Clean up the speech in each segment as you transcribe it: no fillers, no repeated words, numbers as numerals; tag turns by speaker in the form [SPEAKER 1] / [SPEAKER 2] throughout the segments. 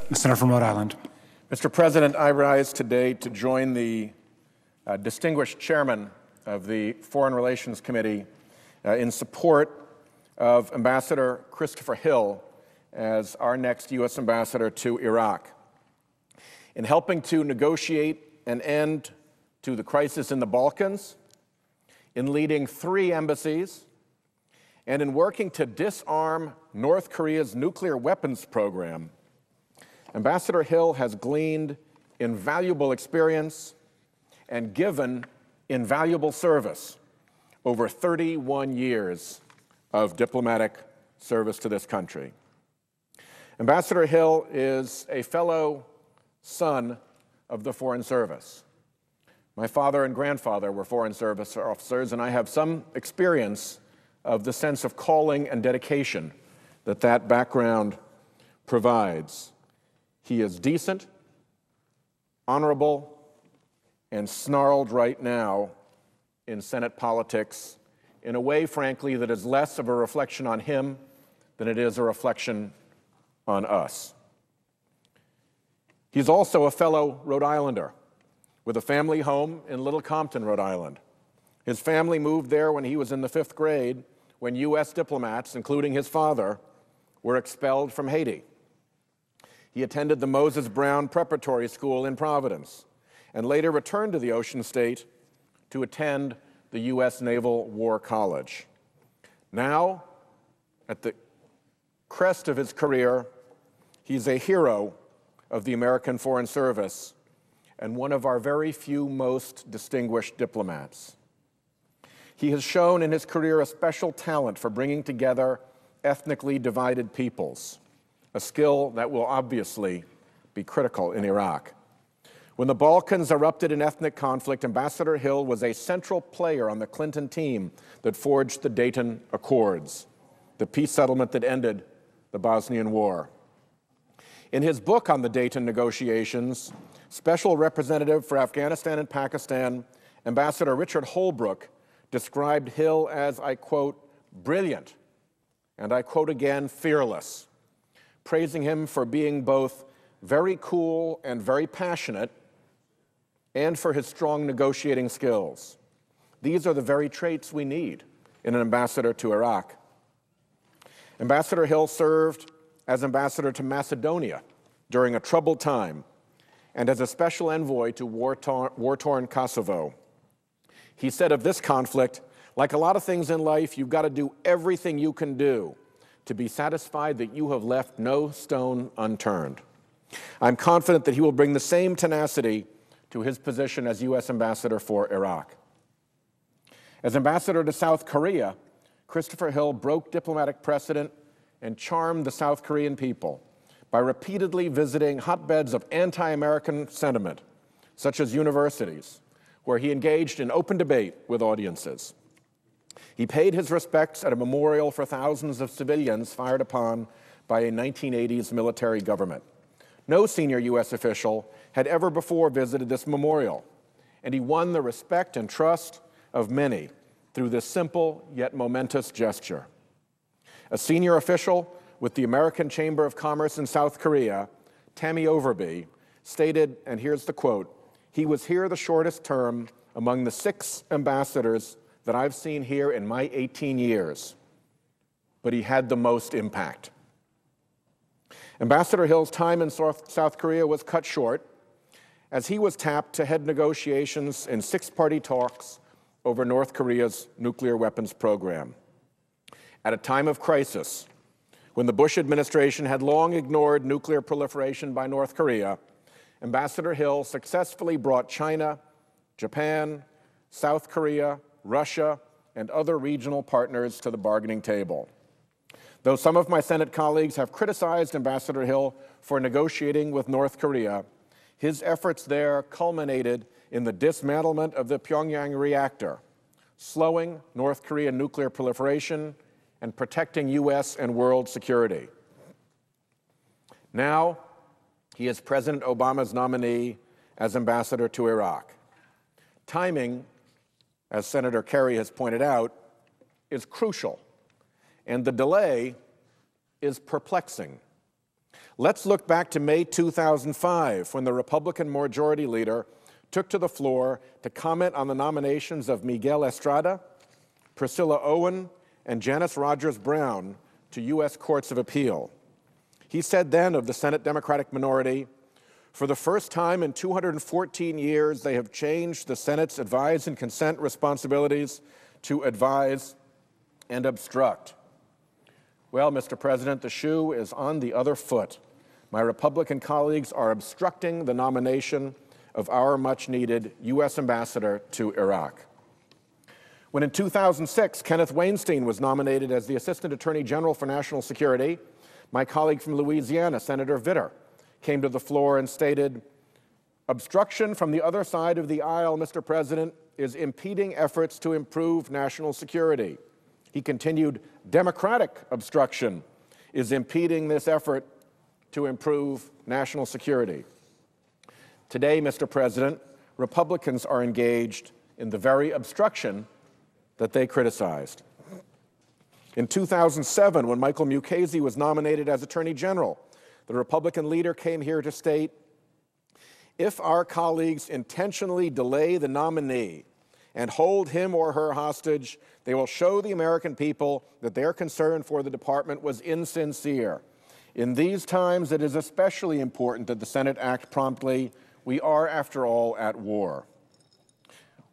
[SPEAKER 1] The senator from Rhode Island.
[SPEAKER 2] Mr. President, I rise today to join the distinguished chairman of the Foreign Relations Committee in support of Ambassador Christopher Hill as our next U.S. ambassador to Iraq. In helping to negotiate an end to the crisis in the Balkans, in leading 3 embassies, and in working to disarm North Korea's nuclear weapons program, Ambassador Hill has gleaned invaluable experience and given invaluable service over 31 years of diplomatic service to this country. Ambassador Hill is a fellow son of the Foreign Service. My father and grandfather were Foreign Service officers, and I have some experience of the sense of calling and dedication that that background provides. He is decent, honorable, and snarled right now in Senate politics in a way, frankly, that is less of a reflection on him than it is a reflection on us. He's also a fellow Rhode Islander with a family home in Little Compton, Rhode Island. His family moved there when he was in the 5th grade, when U.S. diplomats, including his father, were expelled from Haiti. He attended the Moses Brown Preparatory School in Providence and later returned to the Ocean State to attend the U.S. Naval War College. Now, at the crest of his career, he's a hero of the American Foreign Service and one of our very few most distinguished diplomats. He has shown in his career a special talent for bringing together ethnically divided peoples, a skill that will obviously be critical in Iraq. When the Balkans erupted in ethnic conflict, Ambassador Hill was a central player on the Clinton team that forged the Dayton Accords, the peace settlement that ended the Bosnian War. In his book on the Dayton negotiations, Special Representative for Afghanistan and Pakistan, Ambassador Richard Holbrooke, described Hill as, I quote, brilliant, and I quote again, fearless, praising him for being both very cool and very passionate, and for his strong negotiating skills. These are the very traits we need in an ambassador to Iraq. Ambassador Hill served as ambassador to Macedonia during a troubled time and as a special envoy to war-torn Kosovo. He said of this conflict, like a lot of things in life, you've got to do everything you can do to be satisfied that you have left no stone unturned. I'm confident that he will bring the same tenacity to his position as U.S. Ambassador for Iraq. As ambassador to South Korea, Christopher Hill broke diplomatic precedent and charmed the South Korean people by repeatedly visiting hotbeds of anti-American sentiment, such as universities, where he engaged in open debate with audiences. He paid his respects at a memorial for thousands of civilians fired upon by a 1980s military government. No senior U.S. official had ever before visited this memorial, and he won the respect and trust of many through this simple yet momentous gesture. A senior official with the American Chamber of Commerce in South Korea, Tammy Overby, stated, and here's the quote, "He was here the shortest term among the 6 ambassadors that I've seen here in my 18 years, but he had the most impact." Ambassador Hill's time in South Korea was cut short as he was tapped to head negotiations in 6-party talks over North Korea's nuclear weapons program. At a time of crisis, when the Bush administration had long ignored nuclear proliferation by North Korea, Ambassador Hill successfully brought China, Japan, South Korea, Russia, and other regional partners to the bargaining table. Though some of my Senate colleagues have criticized Ambassador Hill for negotiating with North Korea, his efforts there culminated in the dismantlement of the Pyongyang reactor, slowing North Korean nuclear proliferation and protecting U.S. and world security. Now, he is President Obama's nominee as ambassador to Iraq. Timing, as Senator Kerry has pointed out, is crucial, and the delay is perplexing. Let's look back to May 2005, when the Republican Majority Leader took to the floor to comment on the nominations of Miguel Estrada, Priscilla Owen, and Janice Rogers Brown to U.S. Courts of Appeal. He said then of the Senate Democratic minority, "For the first time in 214 years, they have changed the Senate's advise and consent responsibilities to advise and obstruct." Well, Mr. President, the shoe is on the other foot. My Republican colleagues are obstructing the nomination of our much-needed U.S. ambassador to Iraq. When in 2006, Kenneth Weinstein was nominated as the Assistant Attorney General for National Security, my colleague from Louisiana, Senator Vitter, came to the floor and stated, "Obstruction from the other side of the aisle, Mr. President, is impeding efforts to improve national security." He continued, "Democratic obstruction is impeding this effort to improve national security." Today, Mr. President, Republicans are engaged in the very obstruction that they criticized. In 2007, when Michael Mukasey was nominated as Attorney General, the Republican leader came here to state, "If our colleagues intentionally delay the nominee and hold him or her hostage, they will show the American people that their concern for the department was insincere. In these times, it is especially important that the Senate act promptly. We are, after all, at war."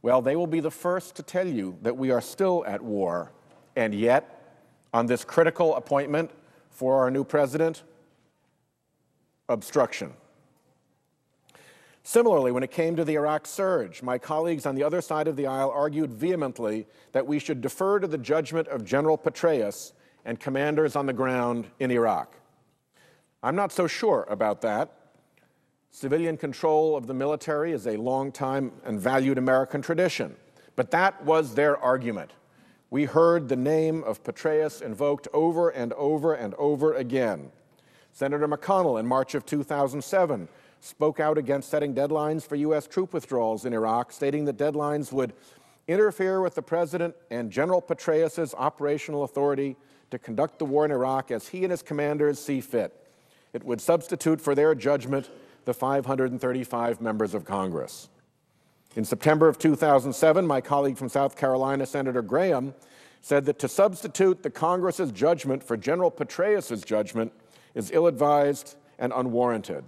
[SPEAKER 2] Well, they will be the first to tell you that we are still at war, and yet, on this critical appointment for our new president, obstruction. Similarly, when it came to the Iraq surge, my colleagues on the other side of the aisle argued vehemently that we should defer to the judgment of General Petraeus and commanders on the ground in Iraq. I'm not so sure about that. Civilian control of the military is a long-time and valued American tradition, but that was their argument. We heard the name of Petraeus invoked over and over and over again. Senator McConnell, in March of 2007, spoke out against setting deadlines for U.S. troop withdrawals in Iraq, stating that deadlines would interfere with the President and General Petraeus's operational authority to conduct the war in Iraq as he and his commanders see fit. It would substitute for their judgment the 535 members of Congress. In September of 2007, my colleague from South Carolina, Senator Graham, said that to substitute the Congress's judgment for General Petraeus's judgment is ill-advised and unwarranted.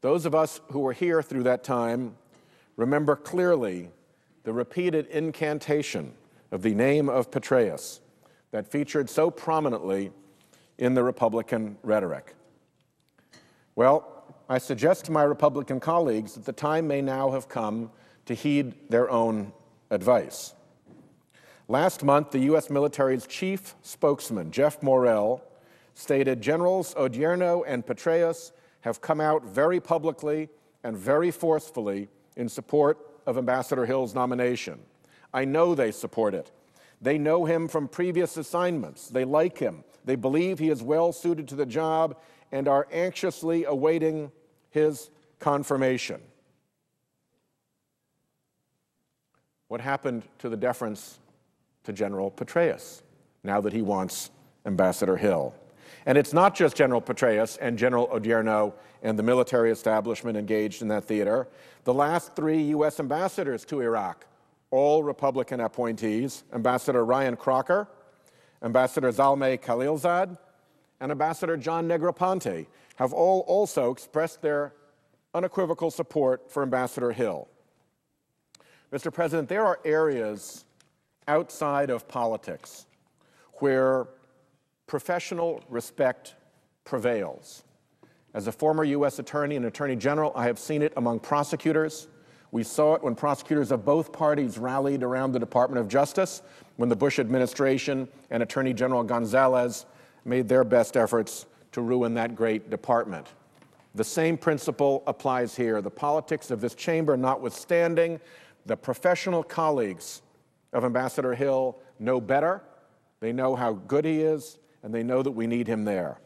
[SPEAKER 2] Those of us who were here through that time remember clearly the repeated incantation of the name of Petraeus that featured so prominently in the Republican rhetoric. Well, I suggest to my Republican colleagues that the time may now have come to heed their own advice. Last month, the U.S. military's chief spokesman, Jeff Morrell, stated Generals Odierno and Petraeus have come out very publicly and very forcefully in support of Ambassador Hill's nomination. I know they support it. They know him from previous assignments. They like him. They believe he is well suited to the job and are anxiously awaiting his confirmation. What happened to the deference to General Petraeus now that he wants Ambassador Hill? And it's not just General Petraeus and General Odierno and the military establishment engaged in that theater. The last 3 U.S. ambassadors to Iraq, all Republican appointees, Ambassador Ryan Crocker, Ambassador Zalmay Khalilzad, and Ambassador John Negroponte, have all also expressed their unequivocal support for Ambassador Hill. Mr. President, there are areas outside of politics where professional respect prevails. As a former U.S. attorney and attorney general, I have seen it among prosecutors. We saw it when prosecutors of both parties rallied around the Department of Justice when the Bush administration and Attorney General Gonzalez made their best efforts to ruin that great department. The same principle applies here. The politics of this chamber notwithstanding, the professional colleagues of Ambassador Hill know better. They know how good he is, and they know that we need him there.